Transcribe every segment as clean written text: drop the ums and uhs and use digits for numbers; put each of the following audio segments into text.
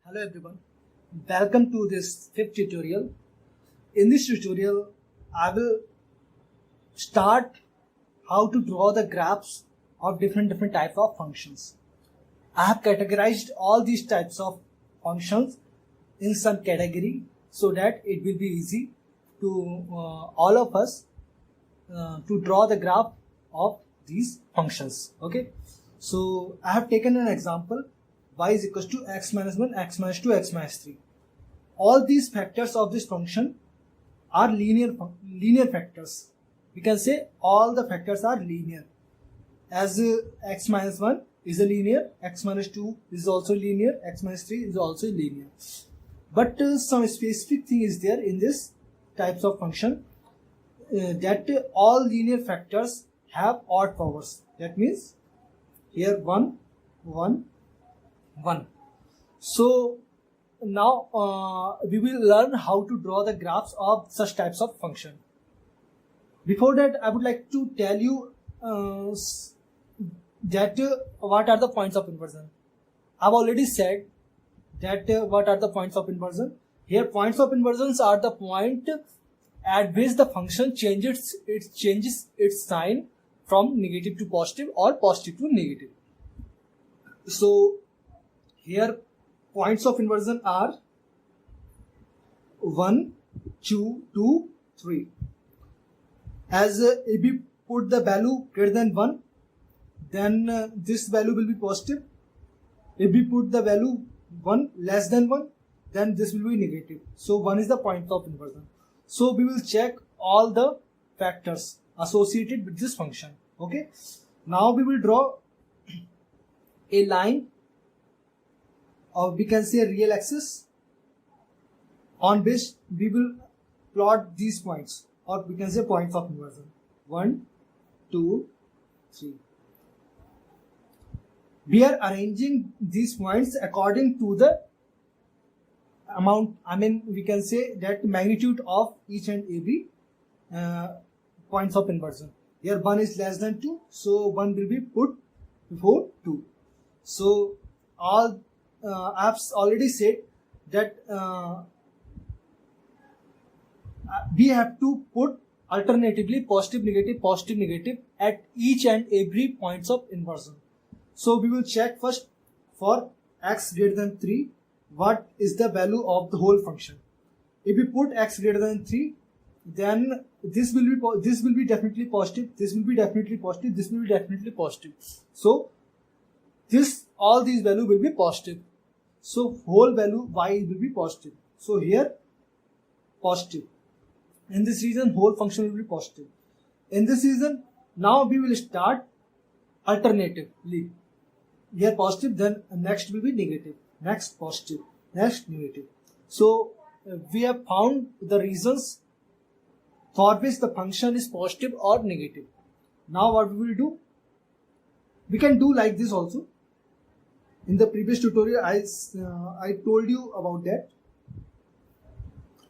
Hello everyone, welcome to this fifth tutorial. In this tutorial, I will start how to draw the graphs of different types of functions. I have categorized all these types of functions in some category so that it will be easy to all of us to draw the graph of these functions. Okay, so I have taken an example. Y is equals to x minus 1, x minus 2, x minus 3. All these factors of this function are linear factors. We can say all the factors are linear. As x minus 1 is a linear, x minus 2 is also linear, x minus 3 is also linear. But some specific thing is there in this types of function that all linear factors have odd powers. That means here 1, 1, 1. So now we will learn how to draw the graphs of such types of function. Before that, I would like to tell you that what are the points of inversion. I've already said that what are the points of inversion. Here points of inversions are the point at which the function changes its sign from negative to positive or positive to negative. So here points of inversion are 1, 2, 2, 3. As if we put the value greater than 1, then this value will be positive. If we put the value 1 less than 1, then this will be negative. So 1 is the point of inversion. So we will check all the factors associated with this function. Okay. Now we will draw a line, or we can say a real axis, on which we will plot these points, or we can say points of inversion. 1, 2, 3. We are arranging these points according to the amount, we can say that magnitude of each and every points of inversion. Here 1 is less than 2, so 1 will be put before 2. So all I have already said that we have to put alternatively positive, negative at each and every points of inversion. So we will check first for x greater than 3, what is the value of the whole function. If we put x greater than 3, then this will be definitely positive, this will be definitely positive, this will be definitely positive. So all these value will be positive. So whole value y will be positive. So here positive. In this region whole function will be positive. In this region now we will start alternatively. Here positive, then next will be negative, next positive, next negative. So we have found the reasons for which the function is positive or negative. Now what we will do? We can do like this also. In the previous tutorial, I told you about that.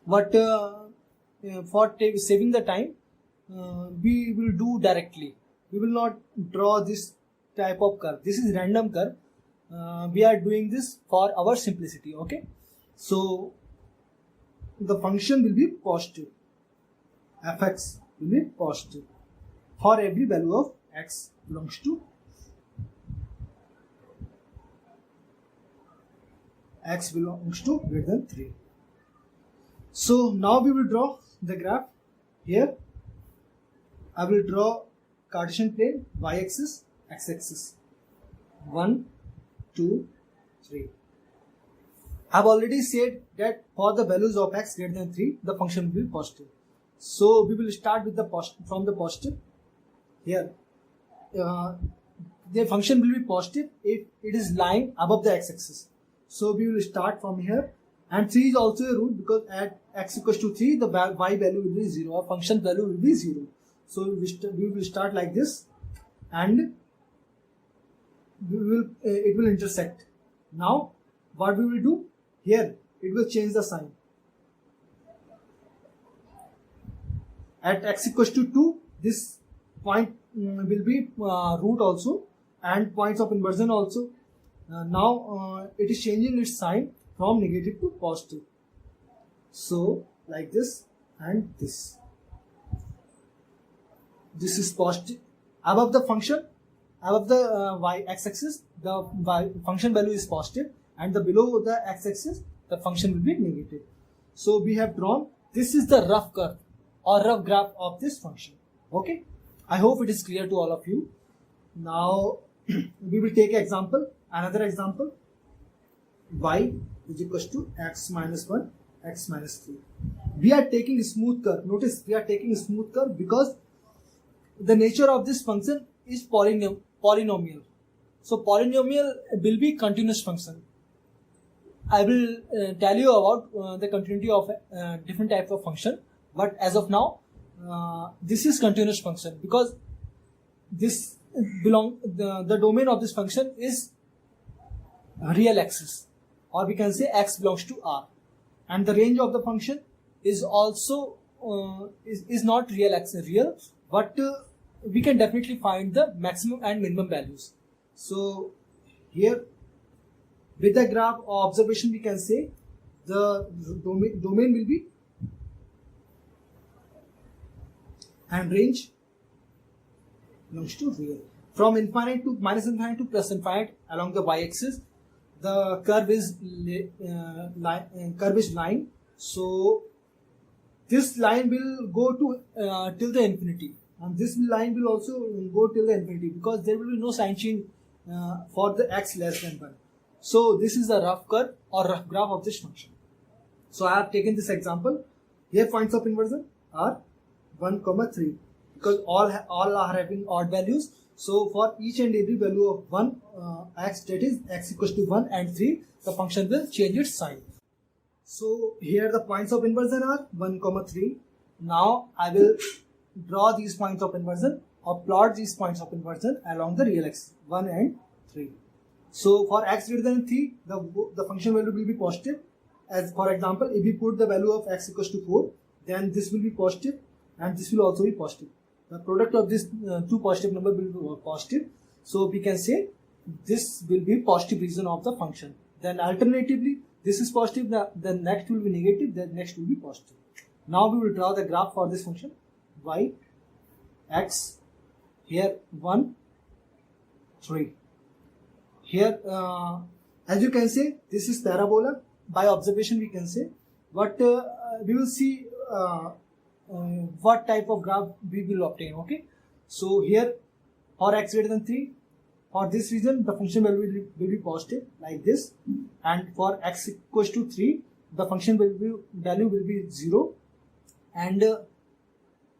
But for saving the time, we will do directly. We will not draw this type of curve. This is random curve. We are doing this for our simplicity. Okay. So the function will be positive. Fx will be positive for every value of x belongs to x belongs to greater than 3. So now we will draw the graph. Here I will draw Cartesian plane, y-axis, x-axis. 1, 2, 3. I have already said that for the values of x greater than 3, the function will be positive. So we will start with from the positive. Here the function will be positive if it is lying above the x-axis. So we will start from here, and 3 is also a rule, because at x equals to 3 the y value will be 0, or function value will be 0. So we will start like this, and it will intersect. Now what we will do here, it will change the sign. At x equals to 2, this point will be root also, and points of inversion also. Now it is changing its sign from negative to positive. So like this and this. This is positive. Above the function, above the x-axis, the function value is positive, and the below the x-axis, the function will be negative. So we have drawn, this is the rough curve or rough graph of this function. Okay, I hope it is clear to all of you. Now we will take another example. Y is equals to x minus 1, x minus 3. We are taking a smooth curve. Notice we are taking a smooth curve because the nature of this function is polynomial. So polynomial will be continuous function. I will tell you about the continuity of different types of function, but as of now, this is continuous function because this the domain of this function is real axis, or we can say x belongs to R, and the range of the function is also is not real, but we can definitely find the maximum and minimum values. So here with the graph or observation, we can say the domain will be and range belongs to real. From infinite to minus infinite to plus infinite along the y-axis, the curve is line. So this line will go to till the infinity, and this line will also go till the infinity because there will be no sign change for the x less than 1. So this is the rough curve or rough graph of this function. So I have taken this example. Here points of inversion are 1, 3 because all are having odd values. So for each and every value of 1 x, that is x equals to 1 and 3, the function will change its sign. So here the points of inversion are 1, 3. Now I will draw these points of inversion or plot these points of inversion along the real axis 1 and 3. So for x greater than 3, the function value will be positive. As for example, if we put the value of x equals to 4, then this will be positive and this will also be positive. The product of these two positive numbers will be positive. So we can say this will be positive region of the function. Then alternatively, this is positive, the next will be negative, the next will be positive. Now we will draw the graph for this function y, x, here 1, 3. Here, as you can say, this is parabola. By observation, we can say, but we will see what type of graph we will obtain. Okay, so here for x greater than 3, for this region, the function value will be positive like this, and for x equals to 3, the function value will be 0, and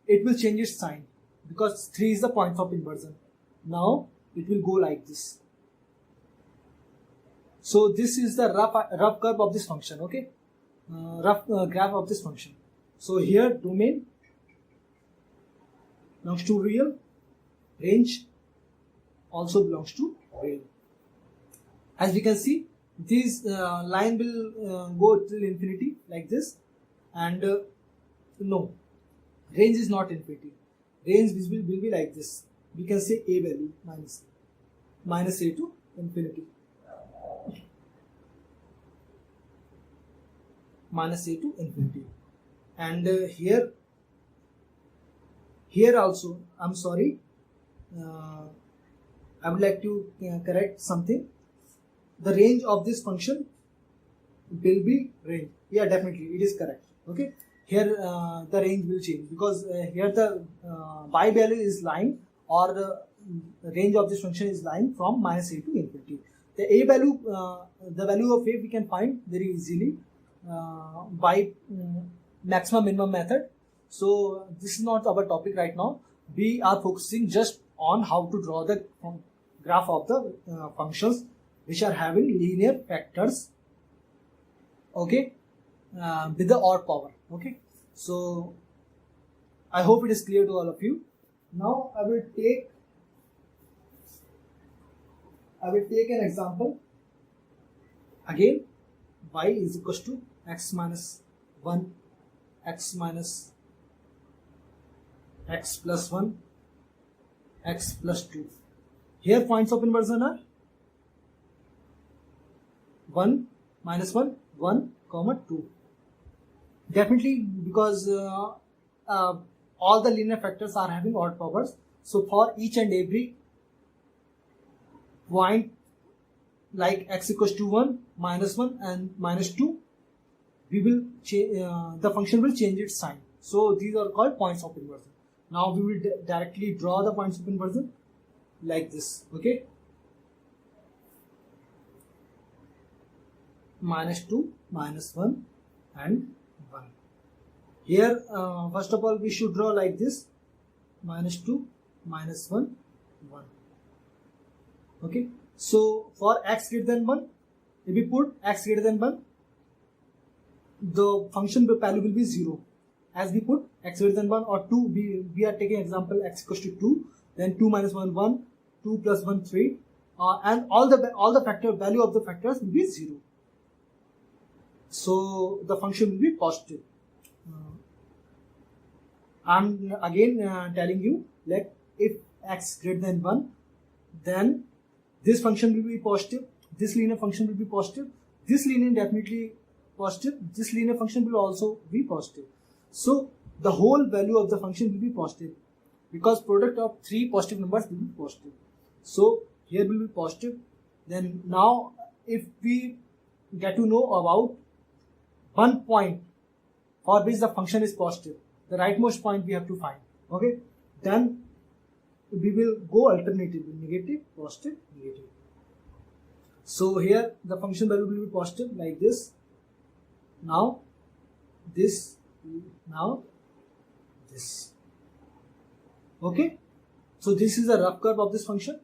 it will change its sign because 3 is the point of inversion. Now it will go like this. So this is the rough curve of this function. Okay, rough graph of this function. So here domain belongs to real, range also belongs to real. As we can see, this line will go till infinity like this, and no, range is not infinity. Range will be like this. We can say a value minus a to infinity. Minus a to infinity. And here also, I'm sorry, I would like to correct something. The range of this function will be range. Yeah, definitely it is correct. Okay, here the range will change because here the y value is lying, or the range of this function is lying from minus a to infinity. The a value, the value of a we can find very easily by maximum minimum method. So this is not our topic right now. We are focusing just on how to draw the graph of the functions which are having linear factors, okay, with the odd power. Okay, so I hope it is clear to all of you. Now I will take an example. Again, y is equals to x minus 1, x minus x plus 1, x plus 2. Here points of inversion are 1, minus 1, 1, 2. Definitely, because all the linear factors are having odd powers. So for each and every point like x equals to 1, -1 and -2, we will the function will change its sign. So these are called points of inversion. Now we will directly draw the points of inversion like this. Okay, -2, -1 and 1. Here first of all we should draw like this: -2, -1, 1. Okay, so for x greater than 1, if we put x greater than 1, the function value will be 0. As we put x greater than 1 or 2, we are taking example x equals to 2, then 2 minus 1, 1, 2 plus 1, 3, and all the factor value of the factors will be 0. So the function will be positive. I'm again telling you, like, if x greater than 1, then this function will be positive, this linear function will be positive, this linear definitely positive, this linear function will also be positive. So the whole value of the function will be positive, because product of 3 positive numbers will be positive. So here will be positive. Then now if we get to know about one point for which the function is positive, the rightmost point we have to find. Okay, then we will go alternatively: negative, positive, negative. So here the function value will be positive like this. Now this, now this. Okay, so this is a rough curve of this function,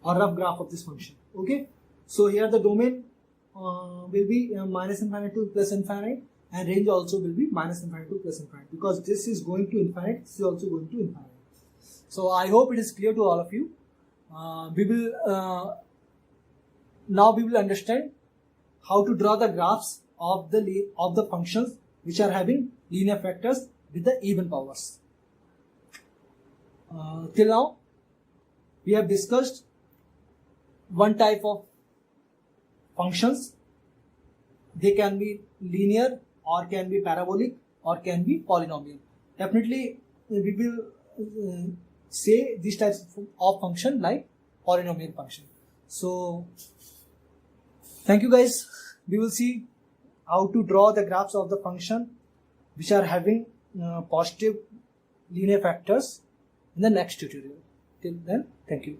or rough graph of this function. Okay, so here the domain will be minus infinite to plus infinite, and range also will be minus infinite to plus infinite, because this is going to infinite, this is also going to infinite. So I hope it is clear to all of you. Now we will understand how to draw the graphs of the functions which are having linear factors with the even powers. Till now we have discussed one type of functions. They can be linear, or can be parabolic, or can be polynomial. Definitely we will say these types of function like polynomial function. So thank you guys. We will see how to draw the graphs of the function which are having positive linear factors in the next tutorial. Till then, thank you.